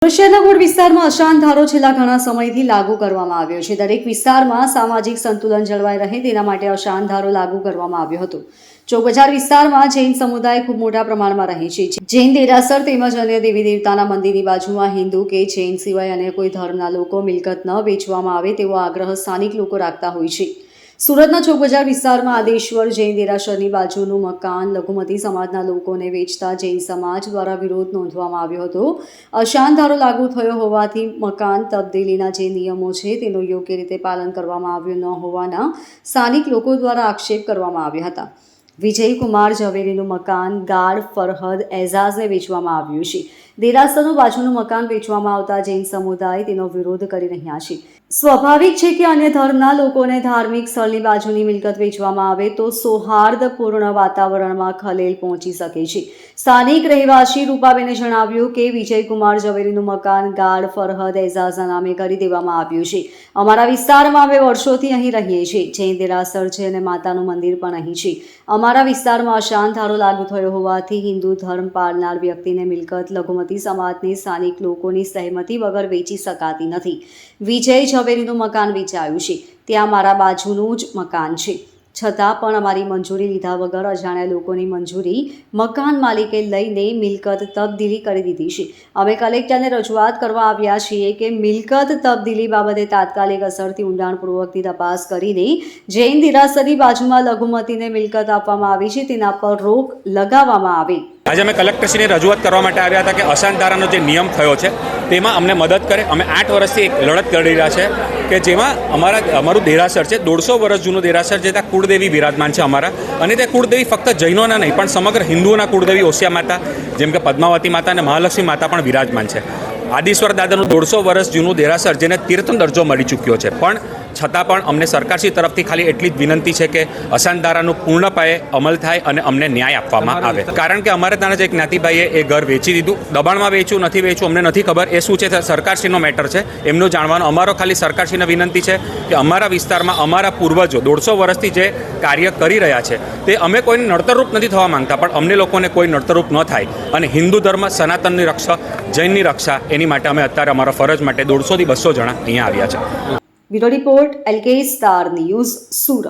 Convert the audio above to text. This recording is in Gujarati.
શહેરના ગોળ વિસ્તારમાં અશાંત ધારો છેલ્લા ઘણા સમયથી લાગુ કરવામાં આવ્યો છે. દરેક વિસ્તારમાં સામાજિક સંતુલન જળવાઈ રહે તેના માટે અશાંત ધારો લાગુ કરવામાં આવ્યો હતો. ચોક બજાર વિસ્તારમાં જૈન સમુદાય ખૂબ મોટા પ્રમાણમાં રહે છે. જૈન દેરાસર તેમજ અન્ય દેવી દેવતાના મંદિરની બાજુમાં હિન્દુ કે જૈન સિવાય અન્ય કોઈ ધર્મના લોકો મિલકત ન વેચવામાં આવે તેવો આગ્રહ સ્થાનિક લોકો રાખતા હોય છે. સુરતના ચોક બજાર વિસ્તારમાં આદેશ્વર જૈન દેરાસરની બાજુનું મકાન લઘુમતી સમાજના લોકોને વેચતા જૈન સમાજ દ્વારા વિરોધ નોંધવામાં આવ્યો હતો. અશાંત ધારો લાગુ થયો હોવાથી મકાન તબદીલીના જે નિયમો છે તેનું યોગ્ય રીતે પાલન કરવામાં આવ્યું ન હોવાના સ્થાનિક લોકો દ્વારા આક્ષેપ કરવામાં આવ્યા હતા. વિજયકુમાર ઝવેરીનું મકાન ગાર્ડ ફરહદ એઝાઝને વેચવામાં આવ્યું છે. દેરાસરનું બાજુનું મકાન વેચવામાં આવતા જૈન સમુદાય તેનો વિરોધ કરી રહ્યા છે. સ્વાભાવિક છે કે અન્ય ધર્મના લોકોને ધાર્મિક સ્થળની બાજુની મિલકત વેચવામાં આવે તો સૌહાર્દપૂર્ણ વાતાવરણમાં ખલેલ પહોંચી શકે છે. સ્થાનિક રહેવાસી રૂપાબેને જણાવ્યું કે વિજયકુમાર ઝવેરીનું મકાન ગાર્ડ ફરહદ એઝાઝના નામે કરી દેવામાં આવ્યું છે. અમારા વિસ્તારમાં અમે વર્ષોથી અહીં રહીએ છીએ. જૈન દેરાસર છે અને માતાનું મંદિર પણ અહીં છે. અમારા વિસ્તારમાં અશાંત ધારો લાગુ થયો હોવાથી હિન્દુ ધર્મ પાળનાર વ્યક્તિને મિલકત લઘુમતી સમાજને સ્થાનિક લોકોની સહેમતી વગર વેચી શકાતી નથી. વિજય ઝવેરીનું મકાન વેચાયું છે. ત્યાં મારા બાજુનું જ મકાન છે. છતાં પણ અમારી મંજૂરી લીધા વગર અજાણ્યા લોકોની મંજૂરી મકાન માલિકે લઈને મિલકત તબદીલી કરી દીધી છે. અમે કલેક્ટરને રજૂઆત કરવા આવ્યા છીએ કે મિલકત તબદીલી બાબતે તાત્કાલિક અસરથી ઊંડાણપૂર્વકની તપાસ કરીને જૈન દેરાસરની બાજુમાં લઘુમતીને મિલકત આપવામાં આવી છે તેના પર રોક લગાવવામાં આવે. આજે અમે કલેક્ટરશ્રીને રજૂઆત કરવા માટે આવ્યા હતા કે અશાંત ધારાનો જે નિયમ થયો છે તેમાં અમને મદદ કરે. અમે 8 વર્ષથી એક લડત કરી રહ્યા છે કે જેમાં અમારું દેરાસર છે 150 વર્ષ જૂનું દેરાસર છે. ત્યાં કુળદેવી બિરાજમાન છે અમારા, અને તે કુળદેવી ફક્ત જૈનોના નહીં પણ સમગ્ર હિન્દુઓના કુળદેવી ઓસિયા માતા જેમ કે પદ્માવતી માતા અને મહાલક્ષ્મી માતા પણ બિરાજમાન છે. આદિશ્વર દાદાનું 150 વર્ષ જૂનું દેરાસર જેને તીર્થનો દરજ્જો મળી ચૂક્યો છે, પણ છતાં પણ અમને સરકારશ્રી તરફથી ખાલી એટલી જ વિનંતી છે કે અશાંત ધારાનું પૂર્ણપણે અમલ થાય અને અમને ન્યાય આપવામાં આવે. કારણ કે અમારે ત્યાંના જે જ્ઞાતિભાઈએ એ ઘર વેચી દીધું. દબાણમાં વેચ્યું નથી વેચ્યું અમને નથી ખબર, એ શું છે સરકારશ્રીનો મેટર છે, એમનું જાણવાનું. અમારો ખાલી સરકારશ્રીને વિનંતી છે કે અમારા વિસ્તારમાં અમારા પૂર્વજો 150 વર્ષથી જે કાર્ય કરી રહ્યા છે તે અમે કોઈને નડતરરૂપ નથી થવા માંગતા, પણ અમને લોકોને કોઈ નડતરરૂપ ન થાય અને હિન્દુ ધર્મ સનાતનની રક્ષા, જૈનની રક્ષા, એની માટે અમે અત્યારે અમારા ફરજ માટે 150 થી 200 જણા અહીંયા આવ્યા છે. Bureau report LK star news, Surat.